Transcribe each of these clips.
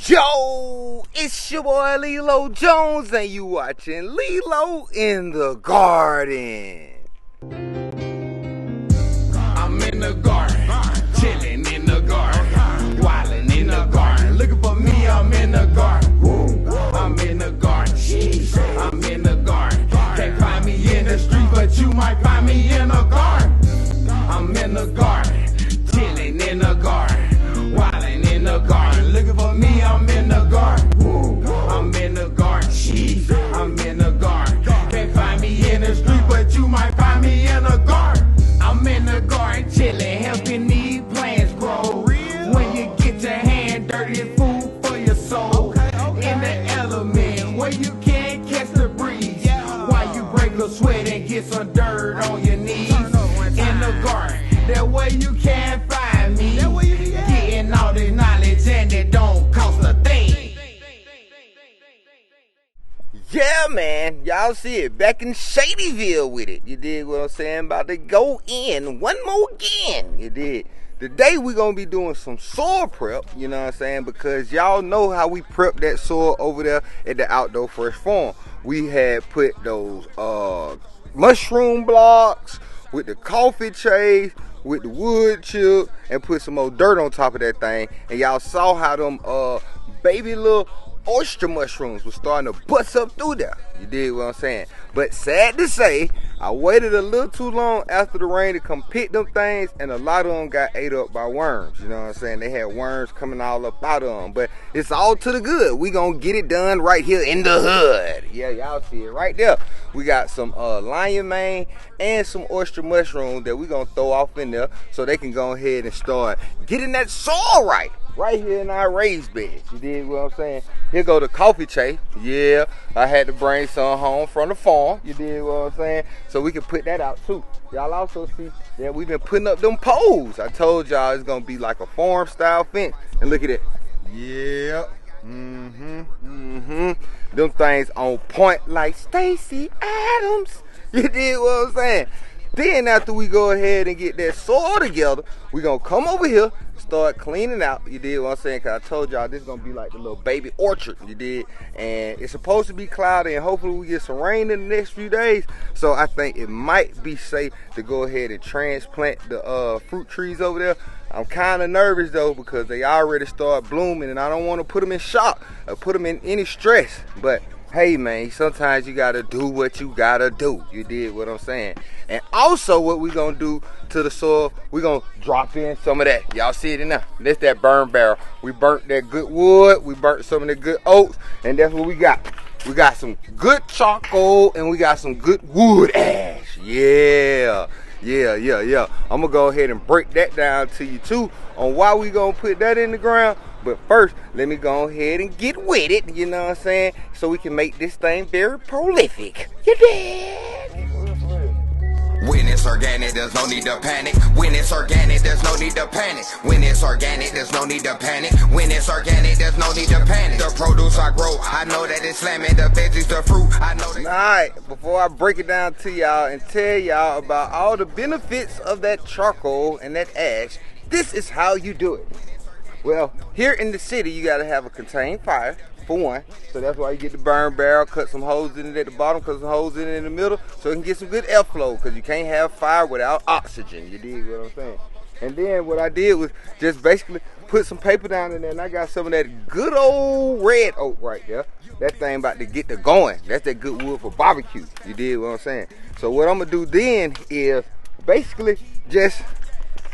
Yo, it's your boy Lelo Jones, and you watching Lelo in the Garden. I'm in the garden, chilling in the garden, wilding in the garden. Looking for me, I'm in the garden. I'm in the garden, I'm in the garden. Can't find me in the street, but you might find me in the garden. I'm in the garden, chilling in the garden, wilding in the garden. Looking for me, I'm in the garden. I'm in the garden, I'm in the garden. Can't find me in the street, but you might find me in the garden. I'm in the garden chillin', helping these plants grow. When you get your hand dirty, it's food for your soul. In the element where you can't catch the breeze, while you break a sweat and get some dirt on your knees. In the garden, that way you can't find me. Getting all this knowledge and it don't cost a thing. Yeah, man, y'all see it back in Shadyville with it. You dig what I'm saying? About to go in one more again. You dig? Today we gonna be doing some soil prep. You know what I'm saying? Because y'all know how we prep that soil over there at the Outdoor Fresh Farm. We had put those mushroom blocks with the coffee trays, with the wood chip, and put some more dirt on top of that thing. And y'all saw how them baby little oyster mushrooms was starting to bust up through there. You dig what I'm saying? But sad to say, I waited a little too long after the rain to come pick them things, and a lot of them got ate up by worms. You know what I'm saying? They had worms coming all up out of them. But it's all to the good. We gonna get it done right here in the hood. Yeah, y'all see it right there. We got some lion mane and some oyster mushrooms that we gonna throw off in there so they can go ahead and start getting that soil right here in our raised beds. You dig what I'm saying? Here go the coffee tray. Yeah, I had to bring some home from the farm. You dig what I'm saying? So we can put that out too. Y'all also see that we've been putting up them poles. I told y'all it's gonna be like a farm style fence. And look at it. Yeah. Them things on point like Stacey Adams. You dig what I'm saying? Then after we go ahead and get that soil together, we gonna come over here, start cleaning out. You did what I'm saying? Cause I told y'all this is gonna be like the little baby orchard. You did, and it's supposed to be cloudy, and hopefully we get some rain in the next few days. So I think it might be safe to go ahead and transplant the fruit trees over there. I'm kind of nervous though because they already start blooming, and I don't want to put them in shock or put them in any stress. But hey man, sometimes you gotta do what you gotta do. You did what I'm saying? And also what we gonna do to the soil, we gonna drop in some of that. Y'all see it in there? That's that burn barrel. We burnt that good wood, we burnt some of the good oats, and that's what we got. We got some good charcoal and we got some good wood ash. Yeah. I'm gonna go ahead and break that down to you too on why we gonna put that in the ground. But first, let me go ahead and get with it, you know what I'm saying? So we can make this thing very prolific. You dig? When it's organic, there's no need to panic. When it's organic, there's no need to panic. When it's organic, there's no need to panic. When it's organic, there's no need to panic. The produce I grow, I know that it's slamming. The veggies, the fruit, I know that. Alright, before I break it down to y'all and tell y'all about all the benefits of that charcoal and that ash, this is how you do it. Well, here in the city, you gotta have a contained fire, for one. So that's why you get the burn barrel, cut some holes in it at the bottom, cut some holes in it in the middle, so it can get some good airflow, because you can't have fire without oxygen. You dig what I'm saying? And then what I did was just basically put some paper down in there, and I got some of that good old red oak right there. That thing about to get the going. That's that good wood for barbecue. You dig what I'm saying? So what I'm gonna do then is basically just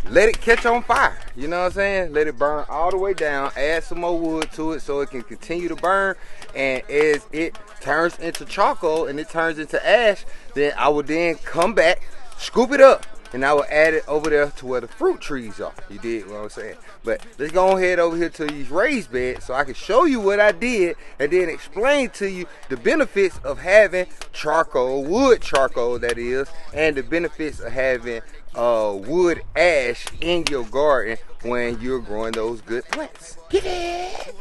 let it catch on fire. You know what I'm saying? Let it burn all the way down. Add some more wood to it so it can continue to burn. And as it turns into charcoal and it turns into ash, then I will then come back, scoop it up, and I will add it over there to where the fruit trees are. You did what I'm saying? But let's go ahead over here to these raised beds so I can show you what I did and then explain to you the benefits of having charcoal, wood charcoal that is, and the benefits of having wood ash in your garden when you're growing those good plants. Get it?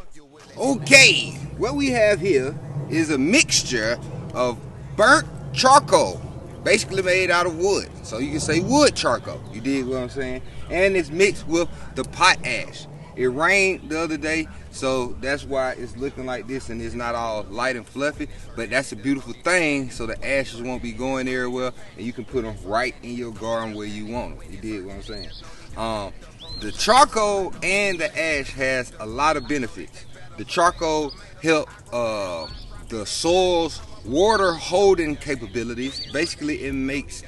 Okay, what we have here is a mixture of burnt charcoal, basically made out of wood. So you can say wood charcoal. You dig what I'm saying? And it's mixed with the pot ash. It rained the other day, so that's why it's looking like this and it's not all light and fluffy, but that's a beautiful thing, so the ashes won't be going there well, and you can put them right in your garden where you want them. You dig what I'm saying? The charcoal and the ash has a lot of benefits. The charcoal help the soil's water holding capabilities. Basically, it makes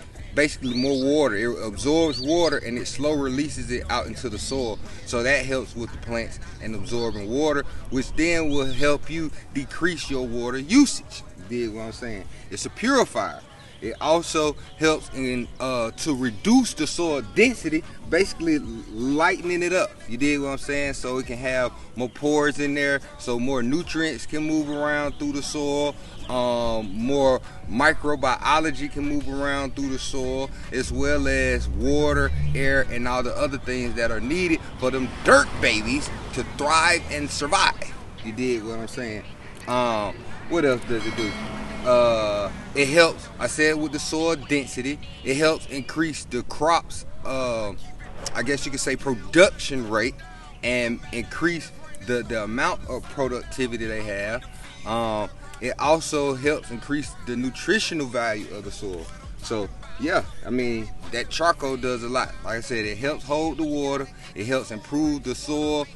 more water. It absorbs water and it slow releases it out into the soil. So that helps with the plants and absorbing water, which then will help you decrease your water usage. You dig what I'm saying? It's a purifier. It also helps in to reduce the soil density, basically lightening it up. You dig what I'm saying? So it can have more pores in there, so more nutrients can move around through the soil. More microbiology can move around through the soil, as well as water, air, and all the other things that are needed for them dirt babies to thrive and survive. You dig what I'm saying? What else does it do? It helps, I said, with the soil density. It helps increase the crops, I guess you could say, production rate, and increase the amount of productivity they have. It also helps increase the nutritional value of the soil. So yeah, I mean, that charcoal does a lot. Like I said, it helps hold the water. It helps improve the soil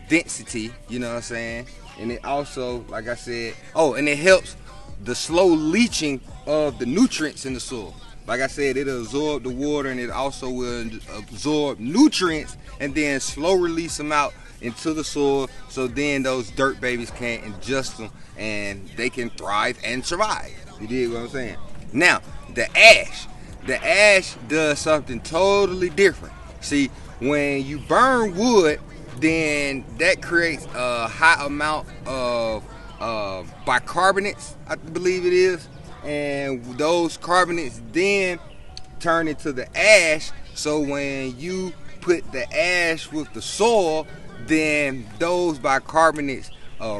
density, you know what I'm saying? And it also, like I said, and it helps the slow leaching of the nutrients in the soil. Like I said, it'll absorb the water, and it also will absorb nutrients and then slow release them out into the soil, so then those dirt babies can ingest them and they can thrive and survive. You dig what I'm saying? Now, the ash does something totally different. See, when you burn wood, then that creates a high amount of bicarbonates, I believe it is, and those carbonates then turn into the ash. So when you put the ash with the soil, then those bicarbonates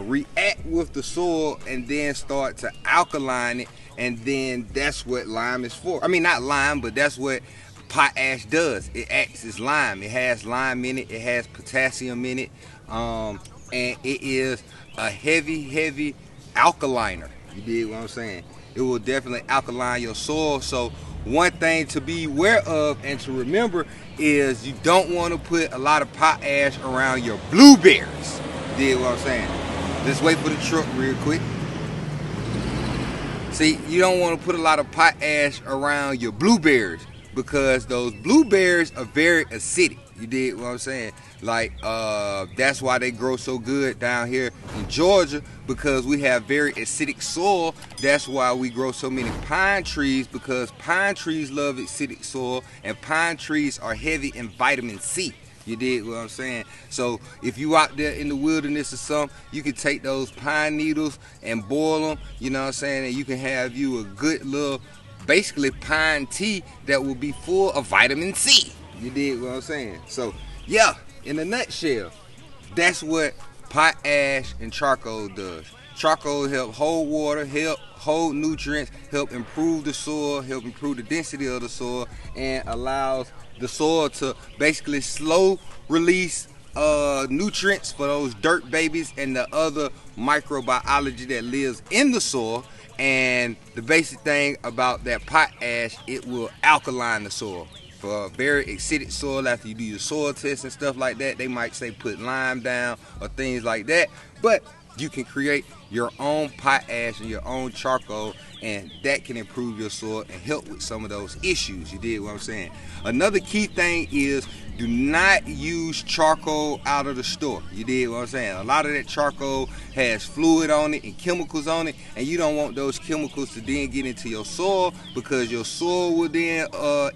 react with the soil and then start to alkaline it, and then that's what lime is for. I mean, not lime, but that's what potash does. It acts as lime. It has lime in it. It has potassium in it, and it is a heavy alkaliner. You dig what I'm saying? It will definitely alkaline your soil. So one thing to be aware of and to remember is you don't want to put a lot of potash around your blueberries. You dig what I'm saying? Let's wait for the truck real quick. See, you don't want to put a lot of potash around your blueberries, because those blueberries are very acidic. You dig what I'm saying? Like, that's why they grow so good down here in Georgia, because we have very acidic soil. That's why we grow so many pine trees, because pine trees love acidic soil, and pine trees are heavy in vitamin C. You dig what I'm saying? So if you out there in the wilderness or something, you can take those pine needles and boil them, you know what I'm saying? And you can have you a good little, basically, pine tea that will be full of vitamin C. You dig what I'm saying? So yeah, in a nutshell, that's what potash and charcoal does. Charcoal help hold water, help hold nutrients, help improve the soil, help improve the density of the soil, and allows the soil to basically slow release nutrients for those dirt babies and the other microbiology that lives in the soil. And the basic thing about that potash, it will alkaline the soil. For a very acidic soil, after you do your soil test and stuff like that, they might say put lime down or things like that. But you can create your own potash and your own charcoal, and that can improve your soil and help with some of those issues. You dig what I'm saying? Another key thing is, do not use charcoal out of the store. You dig what I'm saying? A lot of that charcoal has fluid on it and chemicals on it, and you don't want those chemicals to then get into your soil, because your soil will then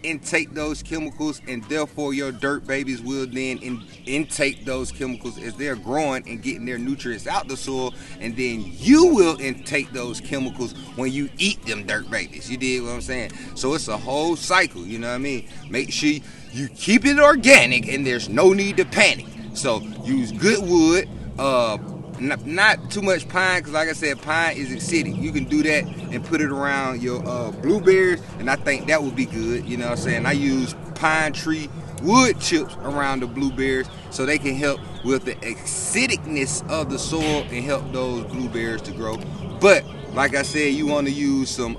intake those chemicals, and therefore your dirt babies will then intake those chemicals as they're growing and getting their nutrients out the soil, and then you will intake those chemicals when you eat them dirt babies. You dig what I'm saying? So it's a whole cycle, you know what I mean? Make sure you keep it organic, and there's no need to panic. So use good wood, not too much pine, because like I said, pine is acidic. You can do that and put it around your blueberries, and I think that would be good. You know what I'm saying? I use pine tree wood chips around the blueberries so they can help with the acidicness of the soil and help those blueberries to grow. But like I said, you want to use some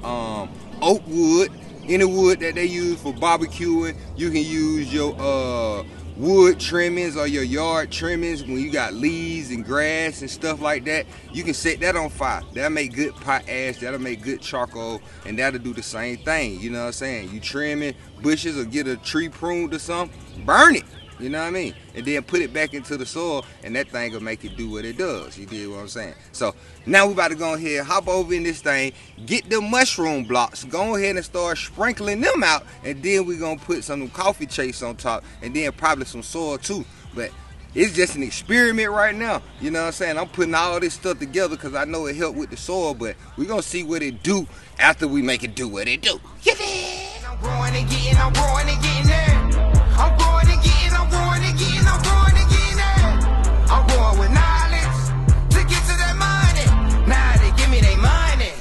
oak wood, any wood that they use for barbecuing. You can use your wood trimmings or your yard trimmings when you got leaves and grass and stuff like that. You can set that on fire. That'll make good pot ash, that'll make good charcoal, and that'll do the same thing. You know what I'm saying? You trimming bushes or get a tree pruned or something, burn it. You know what I mean? And then put it back into the soil, and that thing will make it do what it does. You dig what I'm saying? So now we about to go ahead, hop over in this thing, get the mushroom blocks, go ahead and start sprinkling them out, and then we're gonna put some coffee chase on top, and then probably some soil too. But it's just an experiment right now. You know what I'm saying? I'm putting all this stuff together because I know it helped with the soil, but we're gonna see what it do after we make it do what it do. I'm growing and getting, I'm growing and getting there. I'm growing and getting, I'm growing and getting, I'm growing and getting there. I'm growing with knowledge to get to that money. Now they give me their money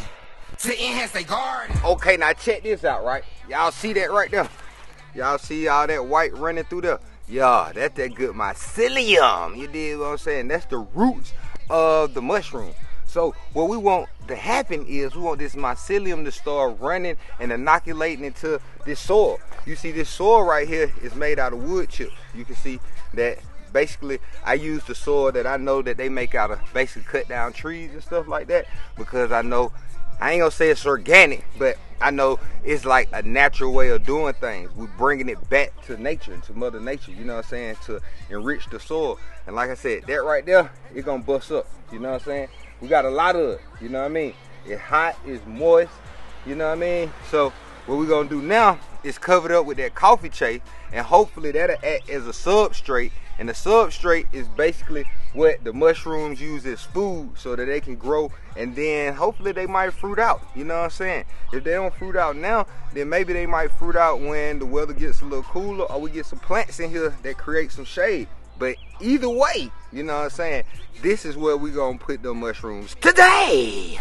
to enhance their garden. Okay, now check this out, right? Y'all see that right there? Y'all see all that white running through there? Yeah, that's that good mycelium. You dig what I'm saying? That's the roots of the mushroom. So what we want to happen is we want this mycelium to start running and inoculating into this soil. You see this soil right here is made out of wood chips. You can see that basically I use the soil that I know that they make out of basically cut down trees and stuff like that, because I know, I ain't gonna say it's organic, but I know it's like a natural way of doing things. We're bringing it back to nature, to Mother Nature, you know what I'm saying, to enrich the soil. And like I said, that right there, it gonna bust up, you know what I'm saying? We got a lot of it, you know what I mean? It's hot, it's moist, you know what I mean? So what we're gonna do now is cover it up with that coffee chase, and hopefully that'll act as a substrate. And the substrate is basically what the mushrooms use as food so that they can grow, and then hopefully they might fruit out, you know what I'm saying? If they don't fruit out now, then maybe they might fruit out when the weather gets a little cooler, or we get some plants in here that create some shade. But either way, you know what I'm saying, this is where we gonna put the mushrooms today.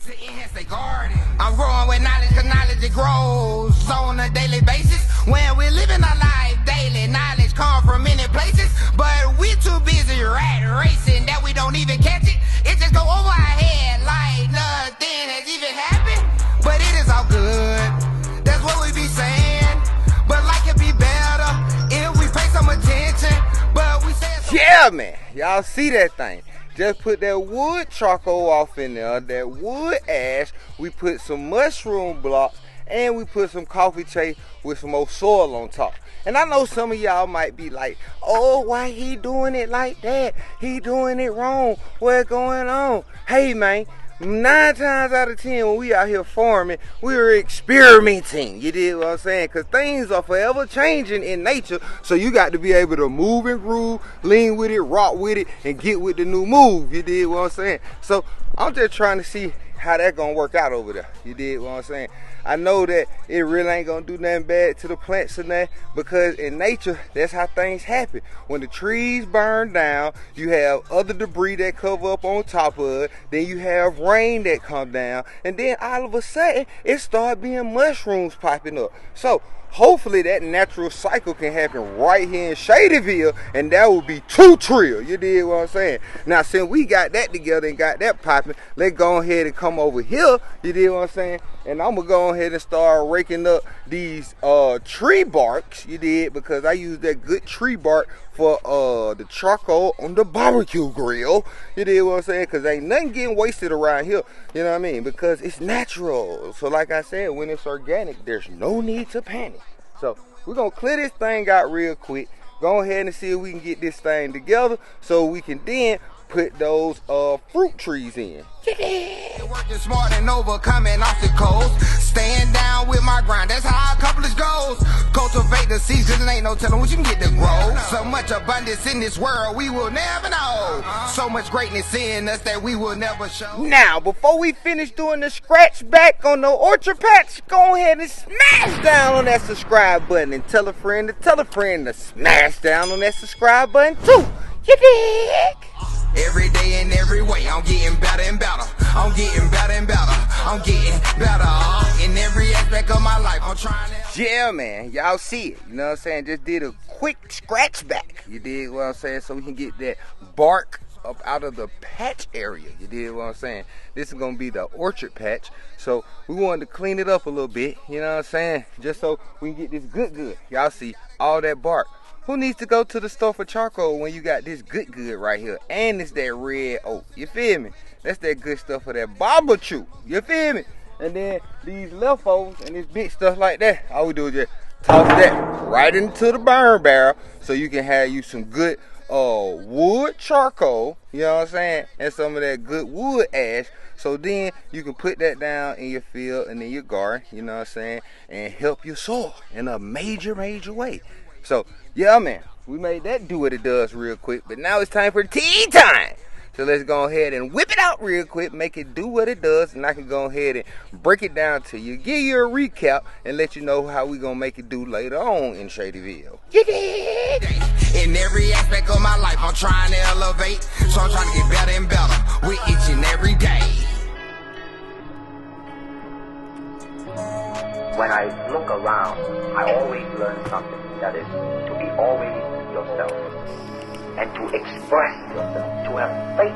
To enhance their garden. I'm growing with knowledge, cause knowledge it grows on a daily basis. When we're living our life daily, knowledge come from many places, but we too busy rat racing that we don't even catch it. It just go over our head like nothing has even happened. But it is all good, that's what we be saying. But life can be better if we pay some attention. But we say yeah, man, y'all see that thing? Just put that wood charcoal off in there, that wood ash. We put some mushroom blocks, and we put some coffee chase with some old soil on top. And I know some of y'all might be like, oh, why he doing it like that? He doing it wrong. What's going on? Hey, man, 9 times out of 10 when we out here farming, we're experimenting. You dig what I'm saying? Because things are forever changing in nature, so you got to be able to move and groove, lean with it, rock with it, and get with the new move. You dig what I'm saying? So I'm just trying to see how that gonna work out over there. You dig what I'm saying? I know that it really ain't gonna do nothing bad to the plants or nothing, because in nature, that's how things happen. When the trees burn down, you have other debris that cover up on top of it, then you have rain that come down, and then all of a sudden, it start being mushrooms popping up. So hopefully that natural cycle can happen right here in Shadyville, and that would be too trill. You dig what I'm saying? Now, since we got that together and got that popping, let's go ahead and come over here. You dig what I'm saying? And I'm gonna go ahead and start raking up these tree barks. You dig? Because I use that good tree bark for the charcoal on the barbecue grill. You dig what I'm saying? Because ain't nothing getting wasted around here. You know what I mean? Because it's natural. So like I said, when it's organic, there's no need to panic. So we're gonna clear this thing out real quick. Go ahead and see if we can get this thing together so we can then put those fruit trees in. Working smart and overcoming obstacles. Staying down with my grind, that's how I accomplish goals. Cultivate the seeds, cause there ain't no telling what you can get to grow. So much abundance in this world, we will never know. So much greatness in us that we will never show. Now, before we finish doing the scratch back on the orchard patch, go ahead and smash down on that subscribe button, and tell a friend to smash down on that subscribe button too. You dig? Every day and every way, I'm getting better and better. I'm getting better and better. I'm getting better in every aspect of my life. I'm trying to Yeah, man, y'all see it. You know what I'm saying? Just did a quick scratch back. You dig what I'm saying? So we can get that bark up out of the patch area. You dig what I'm saying? This is gonna be the orchard patch. So we wanted to clean it up a little bit. You know what I'm saying? Just so we can get this good. Y'all see all that bark. Who needs to go to the store for charcoal when you got this good right here? And it's that red oak. You feel me? That's that good stuff for that barbecue. You feel me? And then these leftovers and this big stuff like that, all we do is just toss that right into the burn barrel so you can have you some good wood charcoal, you know what I'm saying, and some of that good wood ash. So then you can put that down in your field and in your garden, you know what I'm saying, and help your soil in a major way. So yeah, man, we made that do what it does real quick, but now it's time for tea time. So let's go ahead and whip it out real quick, make it do what it does, and I can go ahead and break it down to you, give you a recap, and let you know how we gonna make it do later on in Shadyville. You dig? In every aspect of my life, I'm trying to elevate, so I'm trying to get better and better with each and every day. When I look around, I always learn something, that is to be always yourself. And to express yourself, to have faith in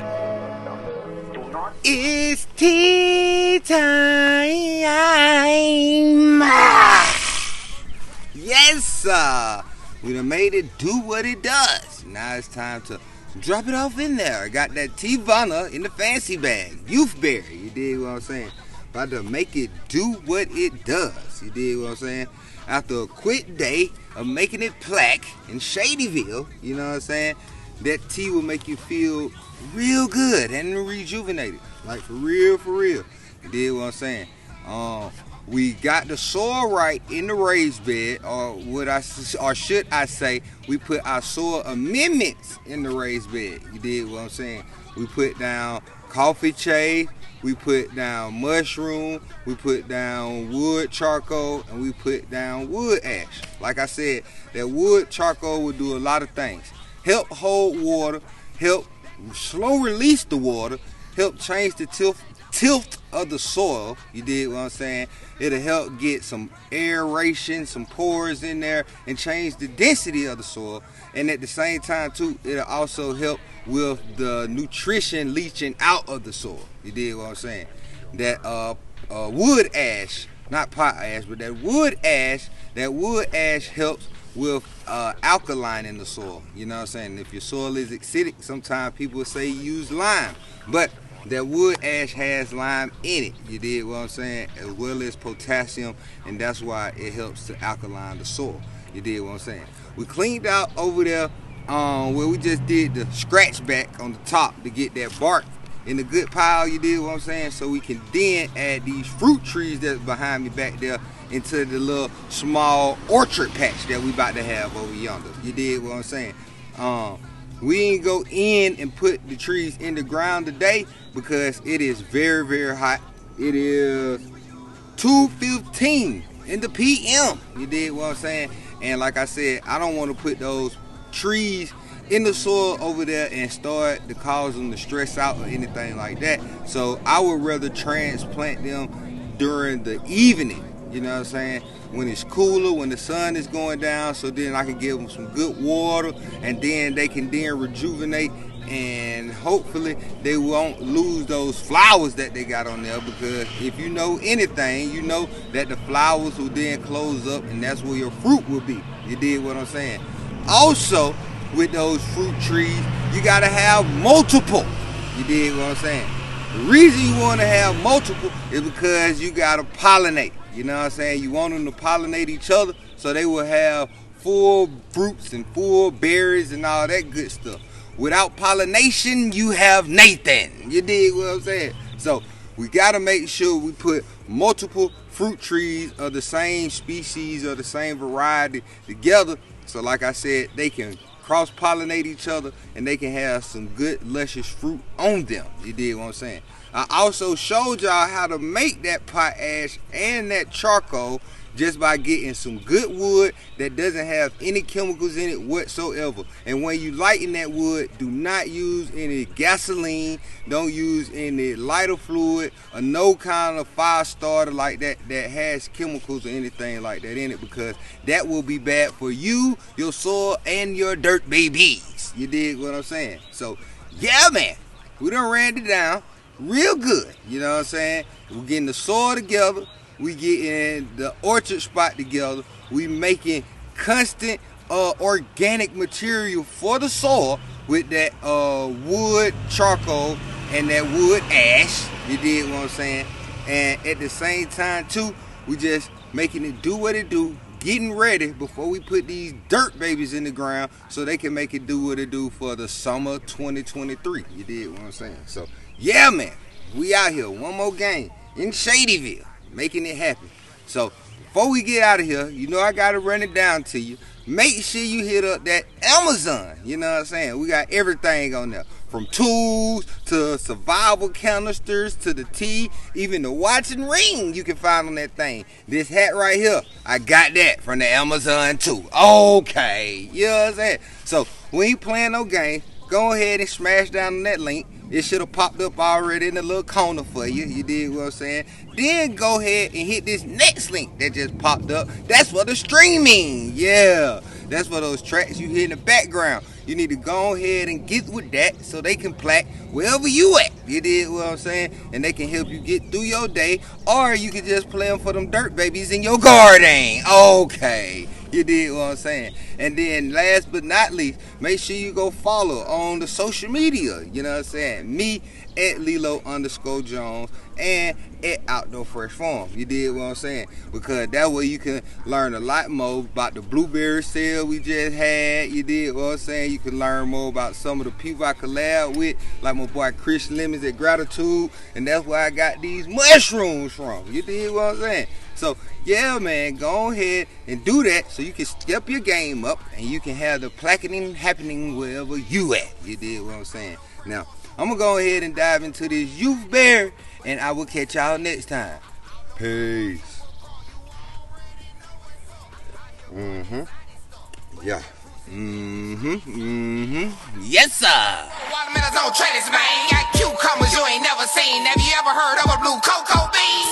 yourself. Do not. It's tea time. Yes, sir. We done made it do what it does. Now it's time to drop it off in there. I got that Tivana in the fancy bag. Youth berry. You dig what I'm saying? About to make it do what it does. You dig what I'm saying? After a quick day of making it plaque in Shadyville, you know what I'm saying, that tea will make you feel real good and rejuvenated. Like for real. You dig what I'm saying? We got the soil right in the raised bed, or should I say, we put our soil amendments in the raised bed. You dig what I'm saying? We put down coffee chaff, we put down mushroom, we put down wood charcoal, and we put down wood ash. Like I said, that wood charcoal will do a lot of things. Help hold water, help slow release the water, help change the tilt of the soil. You dig what I'm saying? It'll help get some aeration, some pores in there, and change the density of the soil. And at the same time too, it'll also help with the nutrition leaching out of the soil. You dig what I'm saying? That wood ash, not pot ash, but that wood ash helps with alkaline in the soil. You know what I'm saying? If your soil is acidic, sometimes people say use lime, but that wood ash has lime in it. You dig what I'm saying? As well as potassium, and that's why it helps to alkaline the soil. You dig what I'm saying? We cleaned out over there where we just did the scratch back on the top to get that bark in a good pile. You dig what I'm saying? So we can then add these fruit trees that's behind me back there into the little small orchard patch that we about to have over yonder. You dig what I'm saying? We ain't go in and put the trees in the ground today because it is very hot. It is 2:15 in the PM. You dig what I'm saying? And like I said, I don't want to put those trees in the soil over there and start to cause them to stress out or anything like that. So I would rather transplant them during the evening. You know what I'm saying? When it's cooler, when the sun is going down, so then I can give them some good water, and then they can then rejuvenate, and hopefully they won't lose those flowers that they got on there, because if you know anything, you know that the flowers will then close up, and that's where your fruit will be. You dig what I'm saying? Also, with those fruit trees, you gotta have multiple. You dig what I'm saying? The reason you want to have multiple is because you gotta pollinate. You know what I'm saying? You want them to pollinate each other so they will have full fruits and full berries and all that good stuff. Without pollination, you have Nathan. You dig what I'm saying? So we got to make sure we put multiple fruit trees of the same species or the same variety together. So like I said, they can cross-pollinate each other and they can have some good luscious fruit on them. You dig what I'm saying? I also showed y'all how to make that pot ash and that charcoal just by getting some good wood that doesn't have any chemicals in it whatsoever. And when you lighten that wood, do not use any gasoline, don't use any lighter fluid or no kind of fire starter like that that has chemicals or anything like that in it, because that will be bad for you, your soil, and your dirt babies. You dig what I'm saying? So yeah, man, we done ran it down real good. You know what I'm saying? We're getting the soil together. We getting the orchard spot together. We making constant organic material for the soil with that wood charcoal and that wood ash. You dig what I'm saying? And at the same time too, we just making it do what it do, getting ready before we put these dirt babies in the ground so they can make it do what it do for the summer 2023. You dig what I'm saying? So yeah, man, we out here one more game in Shadyville, making it happen. So before we get out of here, you know I gotta run it down to you. Make sure you hit up that Amazon. You know what I'm saying? We got everything on there, from tools to survival canisters to the tea, even the watch and ring you can find on that thing. This hat right here, I got that from the Amazon too. Okay, you know what I'm saying? So when you playing no game, go ahead and smash down on that link. It should have popped up already in the little corner for you. You dig what I'm saying? Then go ahead and hit this next link that just popped up. That's for the streaming. Yeah. That's for those tracks you hear in the background. You need to go ahead and get with that so they can play wherever you at. You dig what I'm saying? And they can help you get through your day. Or you can just play them for them dirt babies in your garden. Okay. You dig what I'm saying? And then last but not least, make sure you go follow on the social media. You know what I'm saying? Me at Lelo_Jones and at Outdoor Fresh Farm. You dig what I'm saying? Because that way you can learn a lot more about the blueberry sale we just had. You dig what I'm saying? You can learn more about some of the people I collab with, like my boy Chris Lemons at Gratitude. And that's where I got these mushrooms from. You dig what I'm saying? So yeah, man, go ahead and do that so you can step your game up and you can have the plaquing happening wherever you at. You dig what I'm saying? Now, I'm going to go ahead and dive into this youth bear, and I will catch y'all next time. Peace. Yeah. Yes, sir. Watermelons on trailers, man. Got cucumbers you ain't never seen. Have you ever heard of a blue cocoa bean?